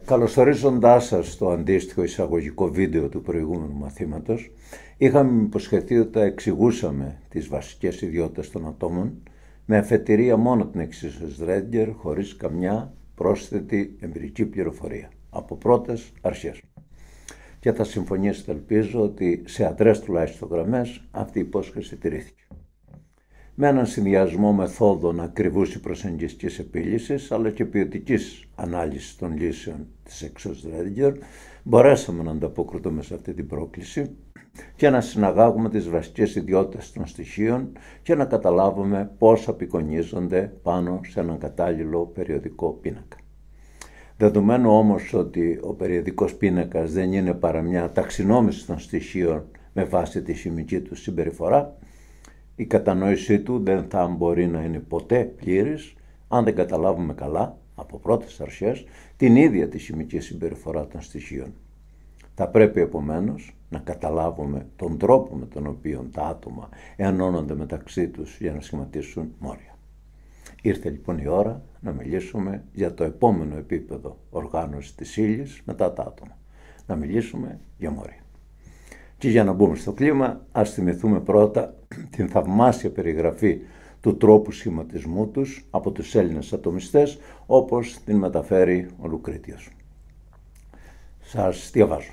Καλωσορίζοντάς σας στο αντίστοιχο εισαγωγικό βίντεο του προηγούμενου μαθήματος, είχαμε υποσχεθεί ότι θα εξηγούσαμε τις βασικές ιδιότητες των ατόμων με αφετηρία μόνο την εξίσωση Schrödinger, χωρίς καμιά πρόσθετη εμπειρική πληροφορία, από πρώτες αρχές. Και θα συμφωνήσετε, ελπίζω, ότι σε αντρές τουλάχιστον γραμμές αυτή η υπόσχεση τηρήθηκε. Με έναν συνδυασμό μεθόδων ακριβούς προσεγγιστικής επίλυσης αλλά και ποιοτικής ανάλυσης των λύσεων της εξίσωσης Schrödinger, μπορέσαμε να ανταποκριθούμε σε αυτή την πρόκληση και να συναγάγουμε τις βασικές ιδιότητες των στοιχείων και να καταλάβουμε πώς απεικονίζονται πάνω σε έναν κατάλληλο περιοδικό πίνακα. Δεδομένου όμως ότι ο περιοδικός πίνακας δεν είναι παρά μια ταξινόμηση των στοιχείων με βάση τη χημική του συμπεριφορά, η κατανόησή του δεν θα μπορεί να είναι ποτέ πλήρης αν δεν καταλάβουμε καλά, από πρώτες αρχές, την ίδια τη χημική συμπεριφορά των στοιχείων. Θα πρέπει επομένως να καταλάβουμε τον τρόπο με τον οποίο τα άτομα ενώνονται μεταξύ τους για να σχηματίσουν μόρια. Ήρθε λοιπόν η ώρα να μιλήσουμε για το επόμενο επίπεδο οργάνωσης της ύλης μετά τα άτομα. Να μιλήσουμε για μόρια. Και για να μπούμε στο κλίμα, ας θυμηθούμε πρώτα την θαυμάσια περιγραφή του τρόπου σχηματισμού τους από τους Έλληνες ατομιστές, όπως την μεταφέρει ο Λουκρίτιος. Σας διαβάζω.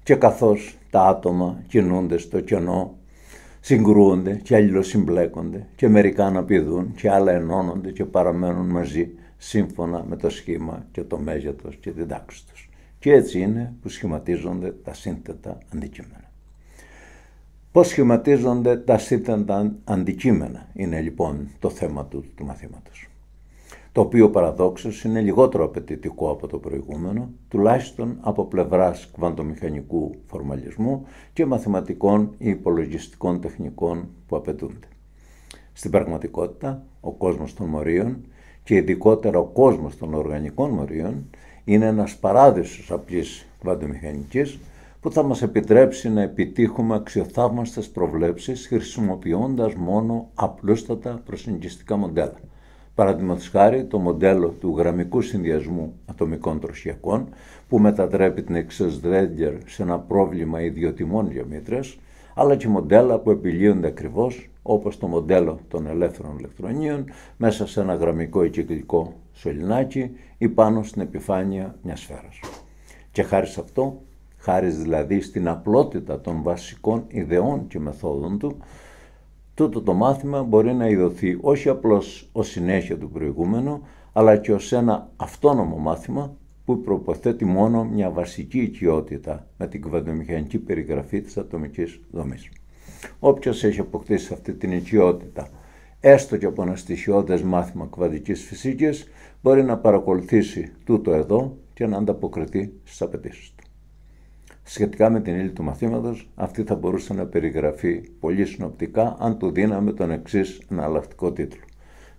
Και καθώς τα άτομα κινούνται στο κενό, συγκρούονται και αλληλοσυμπλέκονται και μερικά αναπηδούν και άλλα ενώνονται και παραμένουν μαζί σύμφωνα με το σχήμα και το μέγεθος και την τάξη τους. Και έτσι είναι που σχηματίζονται τα σύνθετα αντικείμενα. Πώς σχηματίζονται τα σύνθετα αντικείμενα είναι λοιπόν το θέμα του μαθήματος. Το οποίο παραδόξως είναι λιγότερο απαιτητικό από το προηγούμενο, τουλάχιστον από πλευράς κβαντομηχανικού φορμαλισμού και μαθηματικών ή υπολογιστικών τεχνικών που απαιτούνται. Στην πραγματικότητα, ο κόσμος των μορίων και ειδικότερα ο κόσμος των οργανικών μορίων είναι ένας παράδεισος απλής κβαντομηχανικής που θα μας επιτρέψει να επιτύχουμε αξιοθαύμαστες προβλέψεις χρησιμοποιώντας μόνο απλούστατα προσεγγιστικά μοντέλα. Παραδείγματος χάρη το μοντέλο του γραμμικού συνδυασμού ατομικών τροχιακών που μετατρέπει την εξίσωση Schrödinger σε ένα πρόβλημα ιδιωτιμών γεωμήτριας, αλλά και μοντέλα που επιλύονται ακριβώς όπως το μοντέλο των ελεύθερων ηλεκτρονίων μέσα σε ένα γραμμικό ή κυκλικό σωληνάκι ή πάνω στην επιφάνεια μιας σφαίρας. Και χάρη σε αυτό, χάρη δηλαδή στην απλότητα των βασικών ιδεών και μεθόδων του, τούτο το μάθημα μπορεί να ειδωθεί όχι απλώς ως συνέχεια του προηγούμενου, αλλά και ως ένα αυτόνομο μάθημα που προποθέτει μόνο μια βασική οικειότητα με την κβαντομηχανική περιγραφή της ατομικής δομής. Όποιος έχει αποκτήσει αυτή την οικειότητα, έστω και από ένα στοιχειώδες μάθημα κβαντικής φυσικής, μπορεί να παρακολουθήσει τούτο εδώ και να ανταποκριθεί στις απαιτήσεις του. Σχετικά με την ύλη του μαθήματος, αυτή θα μπορούσε να περιγραφεί πολύ συνοπτικά αν του δίναμε τον εξής εναλλακτικό τίτλο.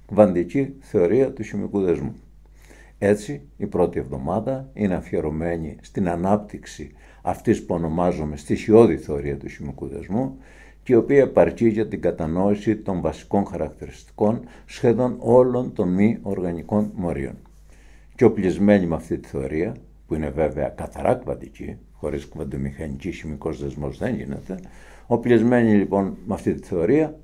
Κβαντική θεωρία του χημικού δεσμού. Έτσι, η πρώτη εβδομάδα είναι αφιερωμένη στην ανάπτυξη αυτής που ονομάζουμε στοιχειώδη θεωρία του χημικού δεσμού και η οποία επαρκεί για την κατανόηση των βασικών χαρακτηριστικών σχεδόν όλων των μη οργανικών μορίων. Και οπλισμένη με αυτή τη θεωρία, που είναι βέβαια καθαρά κβαντική, χωρίς κβαντομηχανική χημικός δεσμός δεν γίνεται, οπλισμένη λοιπόν με αυτή τη θεωρία,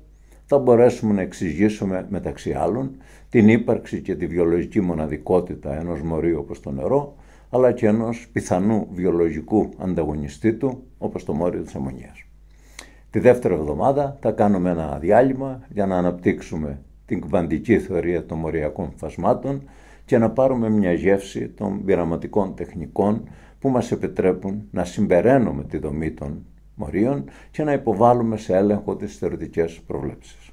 θα μπορέσουμε να εξηγήσουμε μεταξύ άλλων την ύπαρξη και τη βιολογική μοναδικότητα ενός μορίου όπως το νερό, αλλά και ενός πιθανού βιολογικού ανταγωνιστή του όπως το μόριο της αμμονίας. Τη δεύτερη εβδομάδα θα κάνουμε ένα διάλειμμα για να αναπτύξουμε την κβαντική θεωρία των μοριακών φασμάτων και να πάρουμε μια γεύση των πειραματικών τεχνικών που μας επιτρέπουν να συμπεραίνουμε τη δομή των μορίων και να υποβάλουμε σε έλεγχο τις θεωρητικές προβλέψεις.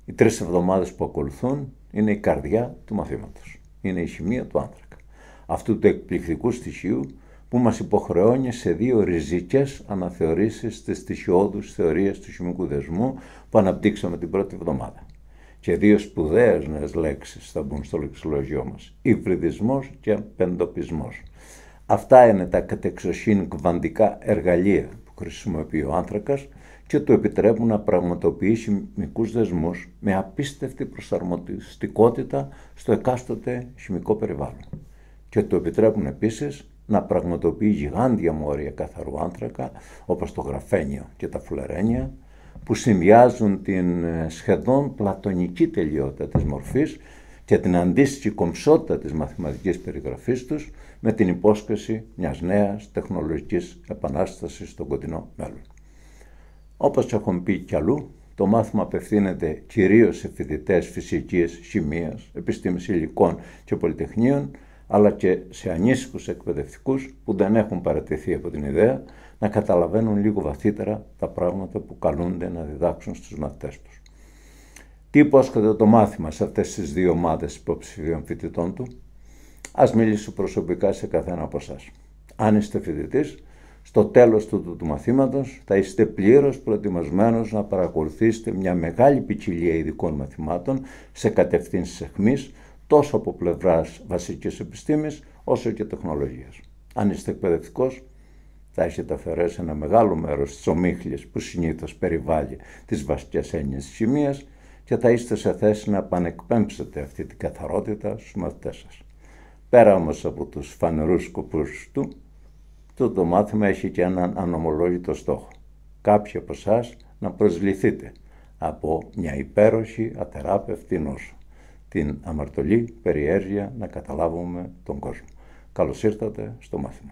Οι 3 εβδομάδες που ακολουθούν είναι η καρδιά του μαθήματος. Είναι η χημεία του άνθρακα. Αυτού του εκπληκτικού στοιχείου που μας υποχρεώνει σε 2 ριζικές αναθεωρήσεις της στοιχειώδους θεωρίας του χημικού δεσμού που αναπτύξαμε την πρώτη εβδομάδα. Και 2 σπουδαίες νέες λέξεις θα μπουν στο λεξιλόγιό μας. Υβριδισμός και πεντοπισμός. Αυτά είναι τα κατεξοχήν κβαντικά εργαλεία που χρησιμοποιεί ο άνθρακας και του επιτρέπουν να πραγματοποιήσει χημικούς δεσμούς με απίστευτη προσαρμοστικότητα στο εκάστοτε χημικό περιβάλλον. και του επιτρέπουν επίσης να πραγματοποιεί γιγάντια μόρια καθαρού άνθρακα, όπως το γραφένιο και τα φλουρένια, που συνδυάζουν την σχεδόν πλατωνική τελειότητα της μορφής και την αντίστοιχη κομψότητα της μαθηματικής περιγραφής τους με την υπόσχεση μιας νέας τεχνολογικής επανάστασης στο κοντινό μέλλον. Όπως έχουμε πει κι αλλού, το μάθημα απευθύνεται κυρίως σε φοιτητές φυσικής, χημείας, επιστήμης υλικών και πολυτεχνείων, αλλά και σε ανήσυχους εκπαιδευτικούς που δεν έχουν παραιτηθεί από την ιδέα να καταλαβαίνουν λίγο βαθύτερα τα πράγματα που καλούνται να διδάξουν στους μαθητές τους. Τι υπόσχεται το μάθημα σε αυτές τις δύο ομάδες υποψηφίων φοιτητών του? Ας μιλήσω προσωπικά σε καθένα από εσάς. Αν είστε φοιτητής, στο τέλος του μαθήματος θα είστε πλήρως προετοιμασμένος να παρακολουθήσετε μια μεγάλη ποικιλία ειδικών μαθημάτων σε κατευθύνσεις αιχμής, τόσο από πλευράς βασικής επιστήμης όσο και τεχνολογίας. Αν είστε εκπαιδευτικός, θα έχετε αφαιρέσει ένα μεγάλο μέρος της ομίχλης που συνήθως περιβάλλει τις βασικές έννοιες της χημείας και θα είστε σε θέση να επανεκπέμψετε αυτή την καθαρότητα στους μαθητές σας. Πέρα όμως από τους φανερούς σκοπούς του, το μάθημα έχει και έναν ανομολόγητο στόχο. Κάποιοι από εσάς να προσβληθείτε από μια υπέροχη ατεράπευτη νόσο, την αμαρτωλή περιέργεια να καταλάβουμε τον κόσμο. Καλώς ήρθατε στο μάθημα.